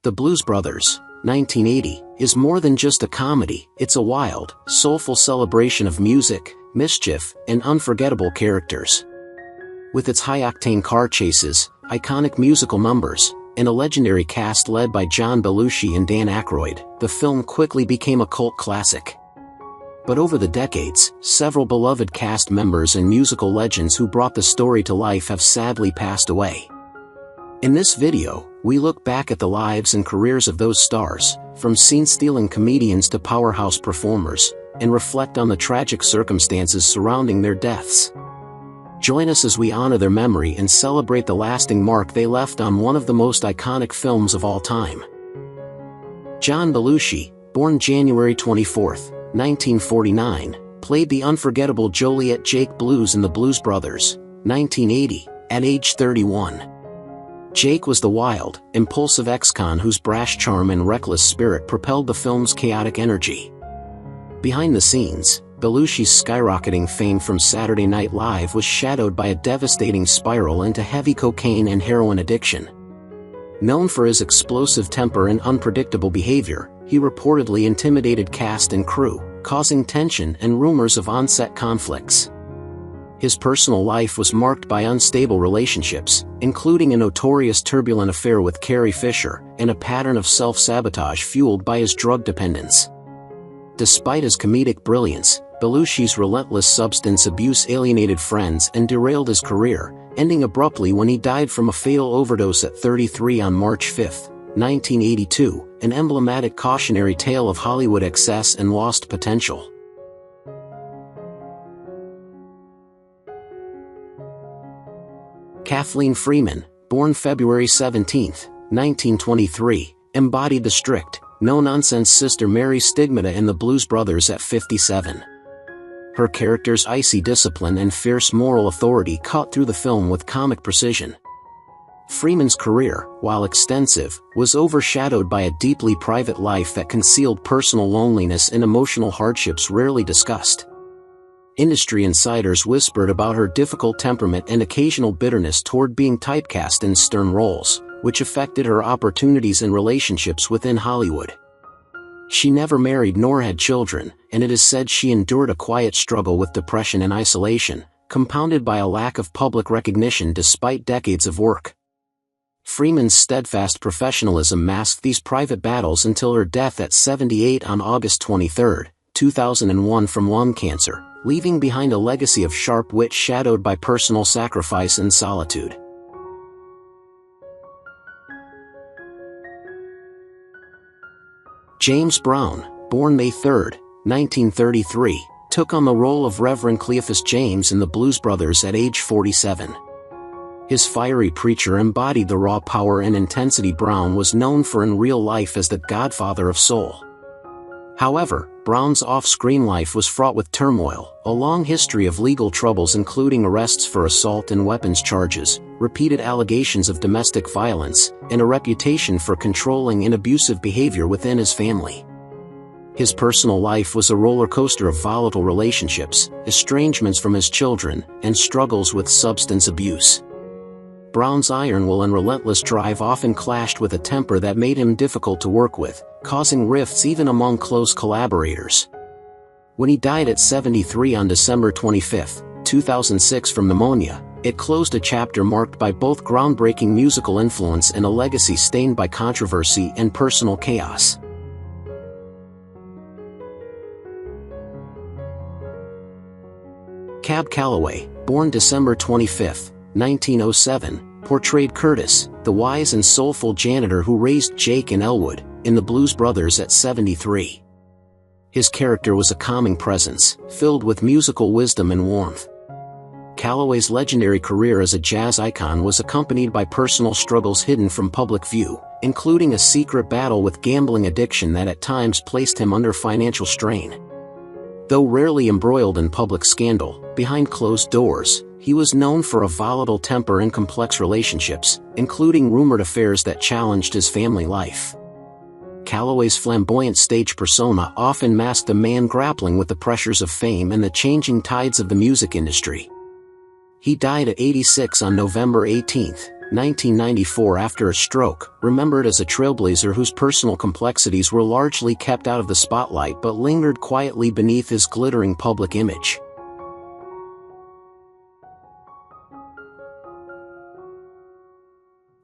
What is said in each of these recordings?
The Blues Brothers, 1980, is more than just a comedy. It's a wild, soulful celebration of music, mischief, and unforgettable characters. With its high-octane car chases, iconic musical numbers, and a legendary cast led by Judith Belushi and Dan Aykroyd, the film quickly became a cult classic. But over the decades, several beloved cast members and musical legends who brought the story to life have sadly passed away. In this video, we look back at the lives and careers of those stars, from scene-stealing comedians to powerhouse performers, and reflect on the tragic circumstances surrounding their deaths. Join us as we honor their memory and celebrate the lasting mark they left on one of the most iconic films of all time. Judith Belushi, born January 24, 1949, played the unforgettable Joliet Jake Blues in The Blues Brothers, 1980, at age 31. Jake was the wild, impulsive ex-con whose brash charm and reckless spirit propelled the film's chaotic energy. Behind the scenes, Belushi's skyrocketing fame from Saturday Night Live was shadowed by a devastating spiral into heavy cocaine and heroin addiction. Known for his explosive temper and unpredictable behavior, he reportedly intimidated cast and crew, causing tension and rumors of on-set conflicts. His personal life was marked by unstable relationships, including a notorious turbulent affair with Carrie Fischer, and a pattern of self-sabotage fueled by his drug dependence. Despite his comedic brilliance, Belushi's relentless substance abuse alienated friends and derailed his career, ending abruptly when he died from a fatal overdose at 33 on March 5, 1982, an emblematic cautionary tale of Hollywood excess and lost potential. Kathleen Freeman, born February 17, 1923, embodied the strict, no-nonsense Sister Mary stigmata in The Blues Brothers at 57. Her character's icy discipline and fierce moral authority cut through the film with comic precision. Freeman's career, while extensive, was overshadowed by a deeply private life that concealed personal loneliness and emotional hardships rarely discussed. Industry insiders whispered about her difficult temperament and occasional bitterness toward being typecast in stern roles, which affected her opportunities and relationships within Hollywood. She never married nor had children, and it is said she endured a quiet struggle with depression and isolation, compounded by a lack of public recognition despite decades of work. Freeman's steadfast professionalism masked these private battles until her death at 78 on August 23, 2001 from lung cancer, leaving behind a legacy of sharp wit shadowed by personal sacrifice and solitude. James Brown, born May 3, 1933, took on the role of Reverend Cleophas James in The Blues Brothers at age 47. His fiery preacher embodied the raw power and intensity Brown was known for in real life as the godfather of soul. However, Brown's off-screen life was fraught with turmoil, a long history of legal troubles including arrests for assault and weapons charges, repeated allegations of domestic violence, and a reputation for controlling and abusive behavior within his family. His personal life was a roller coaster of volatile relationships, estrangements from his children, and struggles with substance abuse. Brown's iron will and relentless drive often clashed with a temper that made him difficult to work with, causing rifts even among close collaborators. When he died at 73 on December 25, 2006 from pneumonia, it closed a chapter marked by both groundbreaking musical influence and a legacy stained by controversy and personal chaos. Cab Calloway, born December 25, 1907, portrayed Curtis, the wise and soulful janitor who raised Jake and Elwood, in The Blues Brothers at 73. His character was a calming presence, filled with musical wisdom and warmth. Calloway's legendary career as a jazz icon was accompanied by personal struggles hidden from public view, including a secret battle with gambling addiction that at times placed him under financial strain. Though rarely embroiled in public scandal, behind closed doors, he was known for a volatile temper and complex relationships, including rumored affairs that challenged his family life. Calloway's flamboyant stage persona often masked a man grappling with the pressures of fame and the changing tides of the music industry. He died at 86 on November 18, 1994 after a stroke, remembered as a trailblazer whose personal complexities were largely kept out of the spotlight but lingered quietly beneath his glittering public image.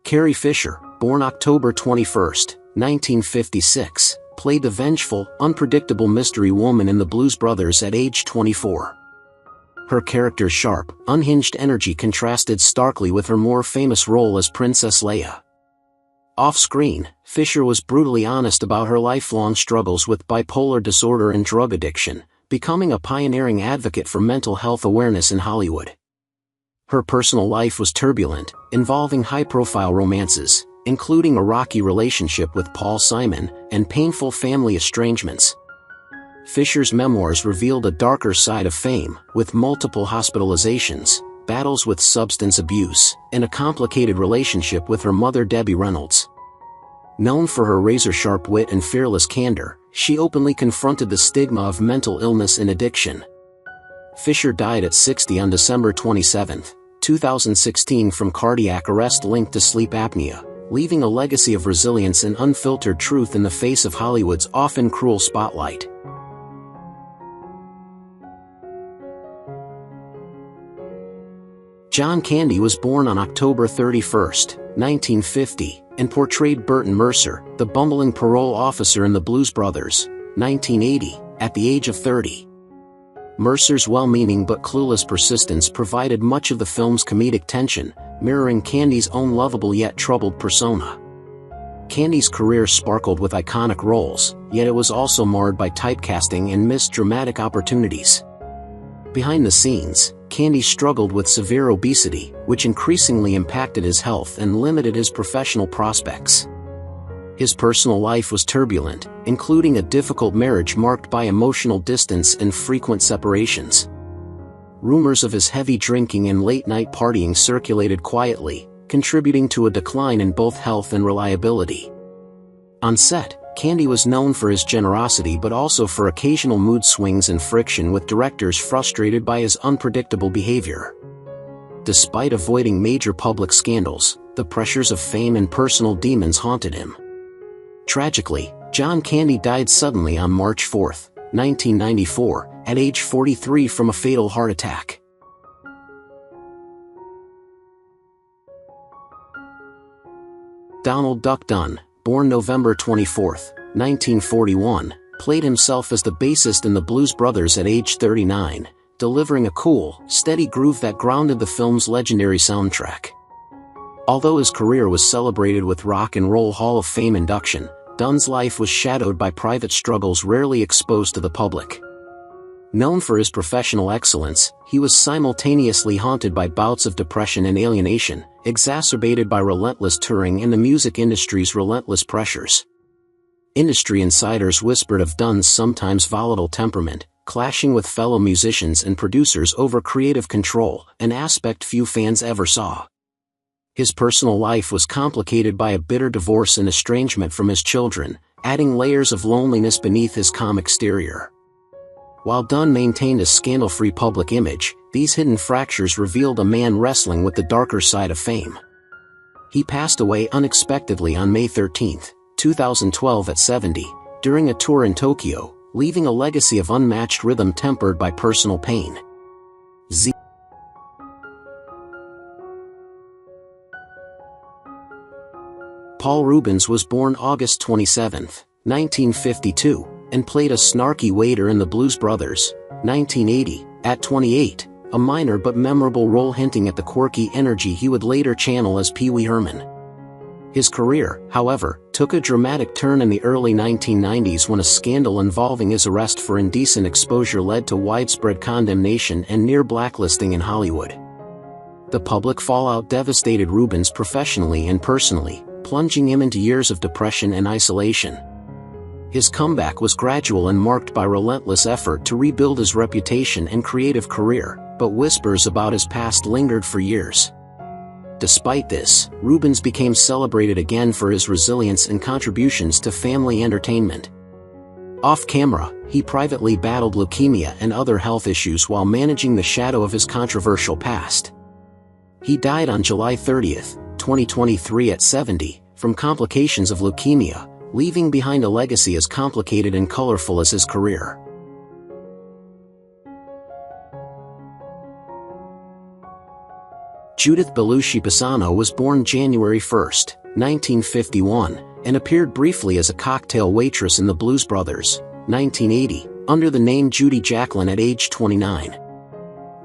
Carrie Fischer, born October 21, 1956, played the vengeful, unpredictable mystery woman in the Blues Brothers at age 24. Her character's sharp, unhinged energy contrasted starkly with her more famous role as Princess Leia. Off-screen, Fischer was brutally honest about her lifelong struggles with bipolar disorder and drug addiction, becoming a pioneering advocate for mental health awareness in Hollywood. Her personal life was turbulent, involving high-profile romances, including a rocky relationship with Paul Simon, and painful family estrangements. Fischer's memoirs revealed a darker side of fame, with multiple hospitalizations, battles with substance abuse, and a complicated relationship with her mother Debbie Reynolds. Known for her razor-sharp wit and fearless candor, she openly confronted the stigma of mental illness and addiction. Fischer died at 60 on December 27, 2016 from cardiac arrest linked to sleep apnea, leaving a legacy of resilience and unfiltered truth in the face of Hollywood's often cruel spotlight. John Candy was born on October 31, 1950, and portrayed Burton Mercer, the bumbling parole officer in the Blues Brothers, 1980, at the age of 30. Mercer's well-meaning but clueless persistence provided much of the film's comedic tension, mirroring Candy's own lovable yet troubled persona. Candy's career sparkled with iconic roles, yet it was also marred by typecasting and missed dramatic opportunities. Behind the scenes, Candy struggled with severe obesity, which increasingly impacted his health and limited his professional prospects. His personal life was turbulent, including a difficult marriage marked by emotional distance and frequent separations. Rumors of his heavy drinking and late-night partying circulated quietly, contributing to a decline in both health and reliability. On set, Candy was known for his generosity but also for occasional mood swings and friction with directors frustrated by his unpredictable behavior. Despite avoiding major public scandals, the pressures of fame and personal demons haunted him. Tragically, John Candy died suddenly on March 4, 1994, at age 43 from a fatal heart attack. Donald "Duck" Dunn, born November 24, 1941, played himself as the bassist in the Blues Brothers at age 39, delivering a cool, steady groove that grounded the film's legendary soundtrack. Although his career was celebrated with Rock and Roll Hall of Fame induction, Dunn's life was shadowed by private struggles rarely exposed to the public. Known for his professional excellence, he was simultaneously haunted by bouts of depression and alienation, exacerbated by relentless touring and the music industry's relentless pressures. Industry insiders whispered of Dunn's sometimes volatile temperament, clashing with fellow musicians and producers over creative control, an aspect few fans ever saw. His personal life was complicated by a bitter divorce and estrangement from his children, adding layers of loneliness beneath his calm exterior. While Dunn maintained a scandal-free public image, these hidden fractures revealed a man wrestling with the darker side of fame. He passed away unexpectedly on May 13, 2012 at 70, during a tour in Tokyo, leaving a legacy of unmatched rhythm tempered by personal pain. Paul Reubens was born August 27, 1952, and played a snarky waiter in the Blues Brothers, 1980, at 28, a minor but memorable role hinting at the quirky energy he would later channel as Pee Wee Herman. His career, however, took a dramatic turn in the early 1990s when a scandal involving his arrest for indecent exposure led to widespread condemnation and near blacklisting in Hollywood. The public fallout devastated Reubens professionally and personally, plunging him into years of depression and isolation. His comeback was gradual and marked by relentless effort to rebuild his reputation and creative career, but whispers about his past lingered for years. Despite this, Reubens became celebrated again for his resilience and contributions to family entertainment. Off-camera, he privately battled leukemia and other health issues while managing the shadow of his controversial past. He died on July 30, 2023 at 70, from complications of leukemia, leaving behind a legacy as complicated and colorful as his career. Judith Belushi Pisano was born January 1, 1951, and appeared briefly as a cocktail waitress in The Blues Brothers, 1980, under the name Judy Jacqueline at age 29.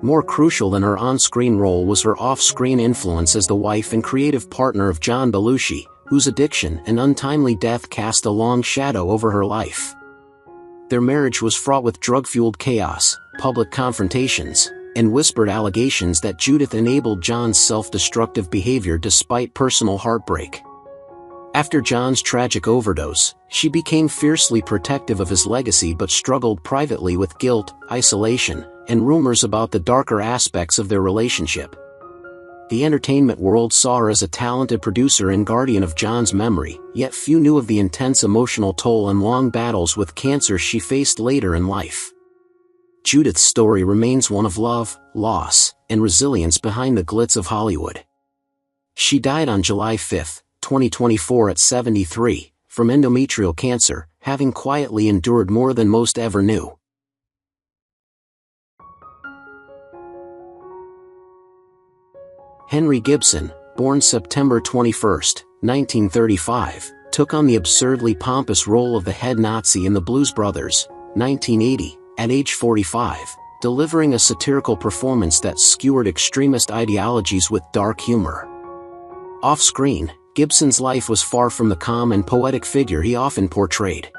More crucial than her on-screen role was her off-screen influence as the wife and creative partner of John Belushi, whose addiction and untimely death cast a long shadow over her life. Their marriage was fraught with drug-fueled chaos, public confrontations, and whispered allegations that Judith enabled John's self-destructive behavior despite personal heartbreak. After John's tragic overdose, she became fiercely protective of his legacy but struggled privately with guilt, isolation, and rumors about the darker aspects of their relationship. The entertainment world saw her as a talented producer and guardian of John's memory, yet few knew of the intense emotional toll and long battles with cancer she faced later in life. Judith's story remains one of love, loss, and resilience behind the glitz of Hollywood. She died on July 5, 2024 at 73, from endometrial cancer, having quietly endured more than most ever knew. Henry Gibson, born September 21, 1935, took on the absurdly pompous role of the head Nazi in The Blues Brothers, 1980, at age 45, delivering a satirical performance that skewered extremist ideologies with dark humor. Off-screen, Gibson's life was far from the calm and poetic figure he often portrayed.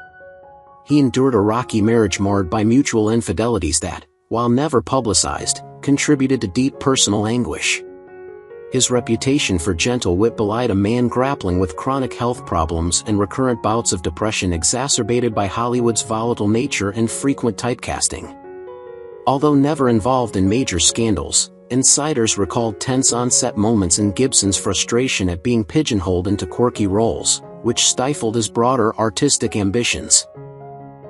He endured a rocky marriage marred by mutual infidelities that, while never publicized, contributed to deep personal anguish. His reputation for gentle wit belied a man grappling with chronic health problems and recurrent bouts of depression exacerbated by Hollywood's volatile nature and frequent typecasting. Although never involved in major scandals, insiders recalled tense on-set moments in Gibson's frustration at being pigeonholed into quirky roles, which stifled his broader artistic ambitions.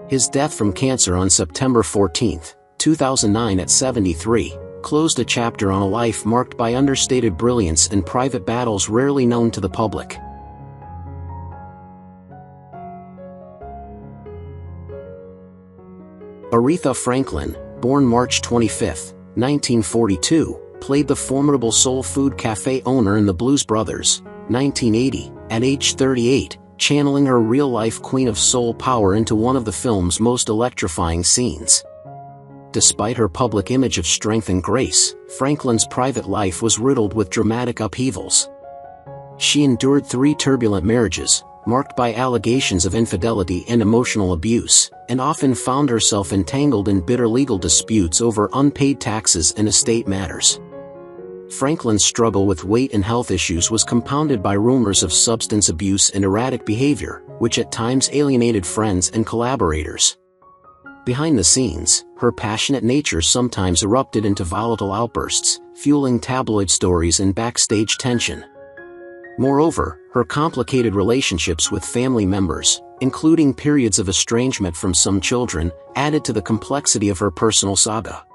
His death from cancer on September 14, 2009 at 73, closed a chapter on a life marked by understated brilliance and private battles rarely known to the public. Artha Franklin, born March 25, 1942, played the formidable soul food cafe owner in The Blues Brothers, 1980, at age 38, channeling her real-life queen of soul power into one of the film's most electrifying scenes. Despite her public image of strength and grace, Franklin's private life was riddled with dramatic upheavals. She endured 3 turbulent marriages, marked by allegations of infidelity and emotional abuse, and often found herself entangled in bitter legal disputes over unpaid taxes and estate matters. Franklin's struggle with weight and health issues was compounded by rumors of substance abuse and erratic behavior, which at times alienated friends and collaborators. Behind the scenes, her passionate nature sometimes erupted into volatile outbursts, fueling tabloid stories and backstage tension. Moreover, her complicated relationships with family members, including periods of estrangement from some children, added to the complexity of her personal saga.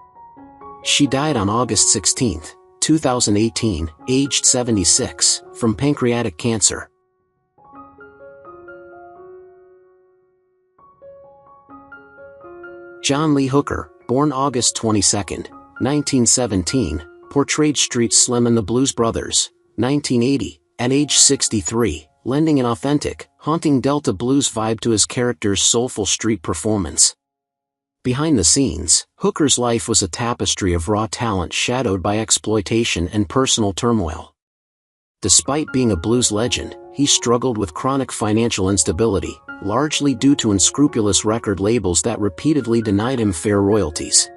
She died on August 16, 2018, aged 76, from pancreatic cancer. John Lee Hooker, born August 22, 1917, portrayed Street Slim in The Blues Brothers, 1980, at age 63, lending an authentic, haunting Delta blues vibe to his character's soulful street performance. Behind the scenes, Hooker's life was a tapestry of raw talent shadowed by exploitation and personal turmoil. Despite being a blues legend, he struggled with chronic financial instability, largely due to unscrupulous record labels that repeatedly denied him fair royalties.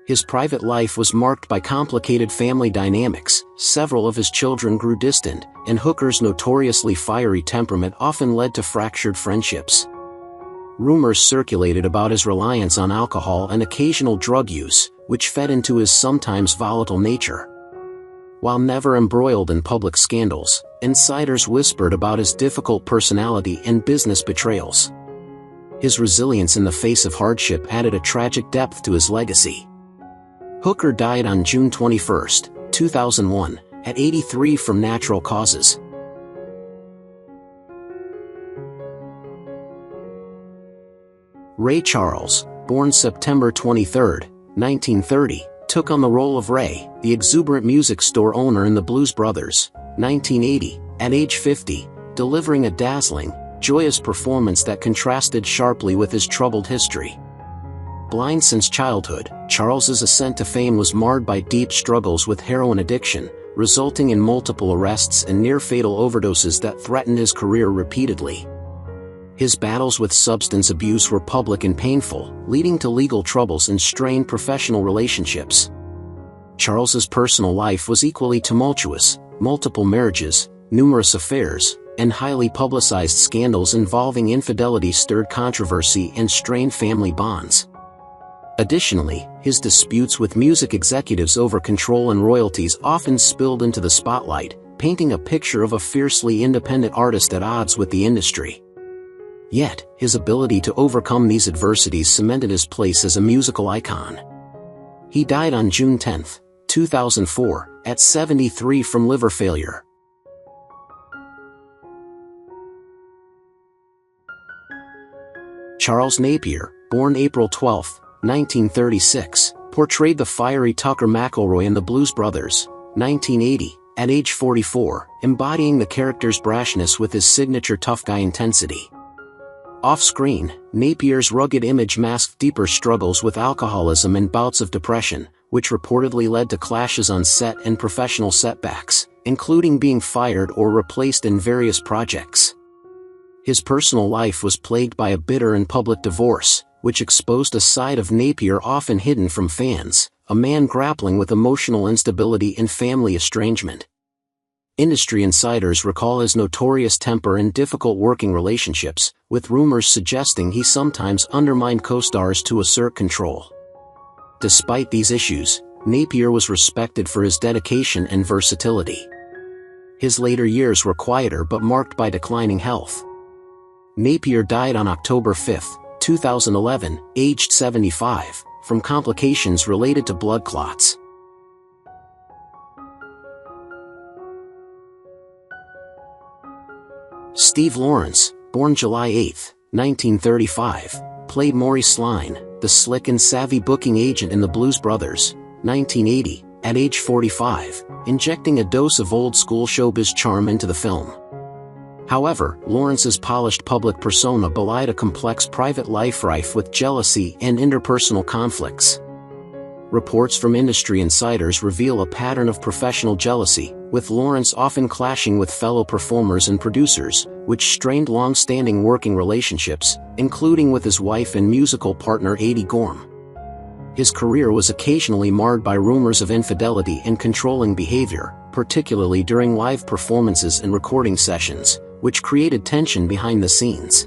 His private life was marked by complicated family dynamics, several of his children grew distant, and Hooker's notoriously fiery temperament often led to fractured friendships. Rumors circulated about his reliance on alcohol and occasional drug use, which fed into his sometimes volatile nature. While never embroiled in public scandals, insiders whispered about his difficult personality and business betrayals. His resilience in the face of hardship added a tragic depth to his legacy. Hooker died on June 21, 2001, at 83 from natural causes. Ray Charles, born September 23, 1930, took on the role of Ray, the exuberant music store owner in the Blues Brothers, 1980, at age 50, delivering a dazzling, joyous performance that contrasted sharply with his troubled history. Blind since childhood, Charles's ascent to fame was marred by deep struggles with heroin addiction, resulting in multiple arrests and near-fatal overdoses that threatened his career repeatedly. His battles with substance abuse were public and painful, leading to legal troubles and strained professional relationships. Charles's personal life was equally tumultuous: multiple marriages, numerous affairs, and highly publicized scandals involving infidelity stirred controversy and strained family bonds. Additionally, his disputes with music executives over control and royalties often spilled into the spotlight, painting a picture of a fiercely independent artist at odds with the industry. Yet, his ability to overcome these adversities cemented his place as a musical icon. He died on June 10, 2004, at 73 from liver failure. Charles Napier, born April 12, 1936, portrayed the fiery Tucker McElroy in the Blues Brothers, 1980, at age 44, embodying the character's brashness with his signature tough guy intensity. Off-screen, Napier's rugged image masked deeper struggles with alcoholism and bouts of depression, which reportedly led to clashes on set and professional setbacks, including being fired or replaced in various projects. His personal life was plagued by a bitter and public divorce, which exposed a side of Napier often hidden from fans, a man grappling with emotional instability and family estrangement. Industry insiders recall his notorious temper and difficult working relationships, with rumors suggesting he sometimes undermined co-stars to assert control. Despite these issues, Napier was respected for his dedication and versatility. His later years were quieter but marked by declining health. Napier died on October 5, 2011, aged 75, from complications related to blood clots. Steve Lawrence, born July 8, 1935, played Maurice Line, the slick and savvy booking agent in the Blues Brothers, 1980, at age 45, injecting a dose of old-school showbiz charm into the film. However, Lawrence's polished public persona belied a complex private life rife with jealousy and interpersonal conflicts. Reports from industry insiders reveal a pattern of professional jealousy, with Lawrence often clashing with fellow performers and producers, which strained long-standing working relationships, including with his wife and musical partner Eddie Gorm. His career was occasionally marred by rumors of infidelity and controlling behavior, particularly during live performances and recording sessions, which created tension behind the scenes.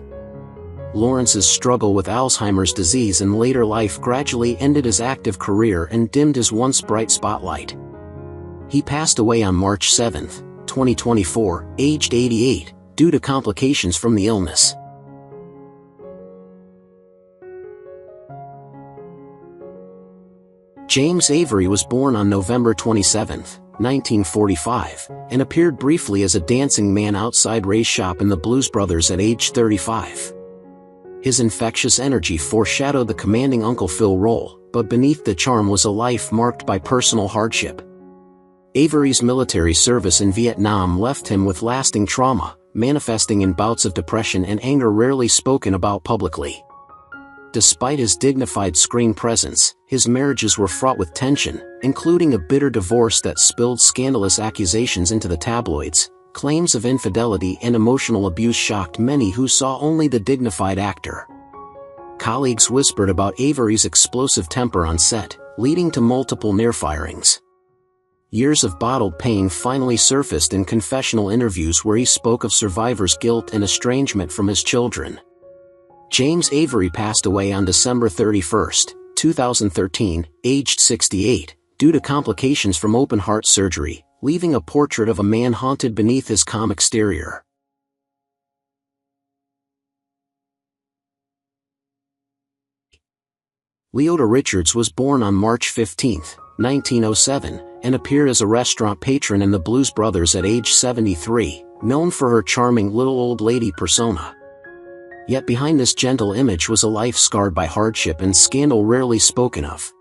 Lawrence's struggle with Alzheimer's disease in later life gradually ended his active career and dimmed his once bright spotlight. He passed away on March 7, 2024, aged 88, due to complications from the illness. James Avery was born on November 27, 1945, and appeared briefly as a dancing man outside Ray's shop in the Blues Brothers at age 35. His infectious energy foreshadowed the commanding Uncle Phil role, but beneath the charm was a life marked by personal hardship. Avery's military service in Vietnam left him with lasting trauma, manifesting in bouts of depression and anger rarely spoken about publicly. Despite his dignified screen presence, his marriages were fraught with tension, including a bitter divorce that spilled scandalous accusations into the tabloids. Claims of infidelity and emotional abuse shocked many who saw only the dignified actor. Colleagues whispered about Avery's explosive temper on set, leading to multiple near-firings. Years of bottled pain finally surfaced in confessional interviews where he spoke of survivor's guilt and estrangement from his children. James Avery passed away on December 31, 2013, aged 68, due to complications from open-heart surgery, leaving a portrait of a man haunted beneath his calm exterior. Leota Richards was born on March 15, 1907, and appeared as a restaurant patron in the Blues Brothers at age 73, known for her charming little old lady persona. Yet behind this gentle image was a life scarred by hardship and scandal rarely spoken of.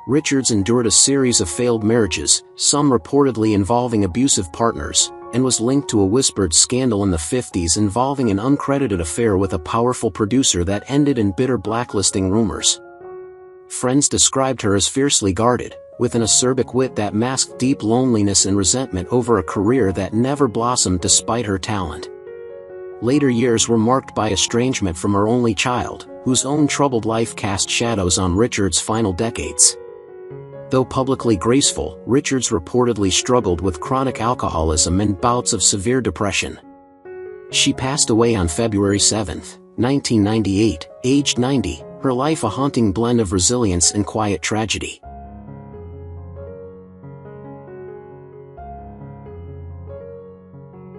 Richards endured a series of failed marriages, some reportedly involving abusive partners, and was linked to a whispered scandal in the 50s involving an uncredited affair with a powerful producer that ended in bitter blacklisting rumors. Friends described her as fiercely guarded, with an acerbic wit that masked deep loneliness and resentment over a career that never blossomed despite her talent. Later years were marked by estrangement from her only child, whose own troubled life cast shadows on Richards' final decades. Though publicly graceful, Richards reportedly struggled with chronic alcoholism and bouts of severe depression. She passed away on February 7, 1998, aged 90, her life a haunting blend of resilience and quiet tragedy.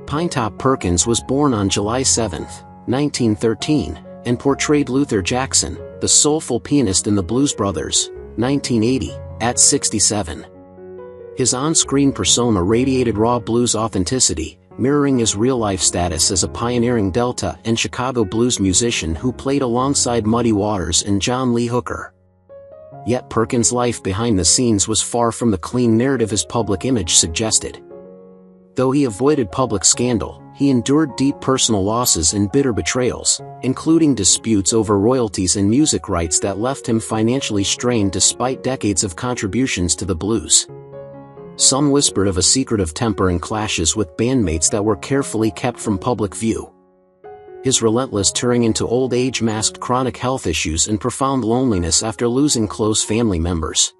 Pinetop Perkins was born on July 7, 1913, and portrayed Luther Jackson, the soulful pianist in the Blues Brothers, 1980, at 67. His on-screen persona radiated raw blues authenticity, mirroring his real-life status as a pioneering Delta and Chicago blues musician who played alongside Muddy Waters and John Lee Hooker. Yet Perkins' life behind the scenes was far from the clean narrative his public image suggested. Though he avoided public scandal, he endured deep personal losses and bitter betrayals, including disputes over royalties and music rights that left him financially strained despite decades of contributions to the blues. Some whispered of a secretive temper and clashes with bandmates that were carefully kept from public view. His relentless touring into old age masked chronic health issues and profound loneliness after losing close family members.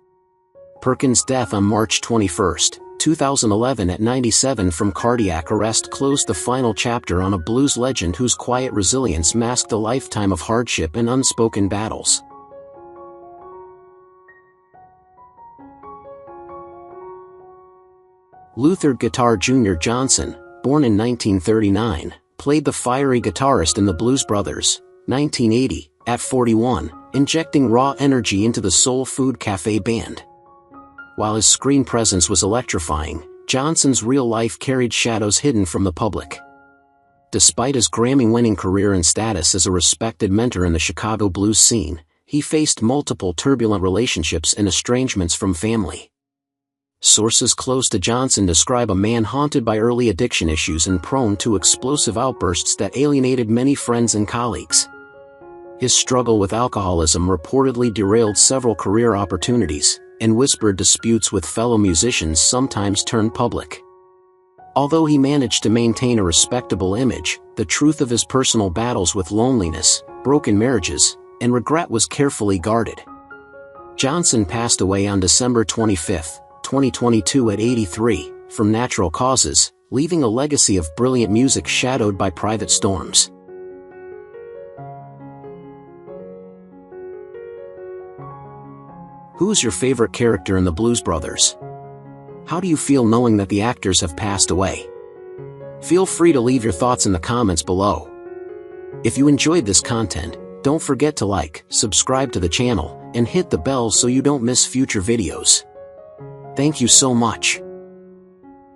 Perkins' death on March 21, 2011 at 97 from cardiac arrest closed the final chapter on a blues legend whose quiet resilience masked a lifetime of hardship and unspoken battles. Luther Guitar Jr. Johnson, born in 1939, played the fiery guitarist in the Blues Brothers, 1980, at 41, injecting raw energy into the Soul Food Cafe band. While his screen presence was electrifying, Johnson's real life carried shadows hidden from the public. Despite his Grammy-winning career and status as a respected mentor in the Chicago blues scene, he faced multiple turbulent relationships and estrangements from family. Sources close to Johnson describe a man haunted by early addiction issues and prone to explosive outbursts that alienated many friends and colleagues. His struggle with alcoholism reportedly derailed several career opportunities, and whispered disputes with fellow musicians sometimes turned public. Although he managed to maintain a respectable image, the truth of his personal battles with loneliness, broken marriages, and regret was carefully guarded. Johnson passed away on December 25, 2022 at 83, from natural causes, leaving a legacy of brilliant music shadowed by private storms. Who's your favorite character in the Blues Brothers? How do you feel knowing that the actors have passed away? Feel free to leave your thoughts in the comments below. If you enjoyed this content, don't forget to like, subscribe to the channel, and hit the bell so you don't miss future videos. Thank you so much.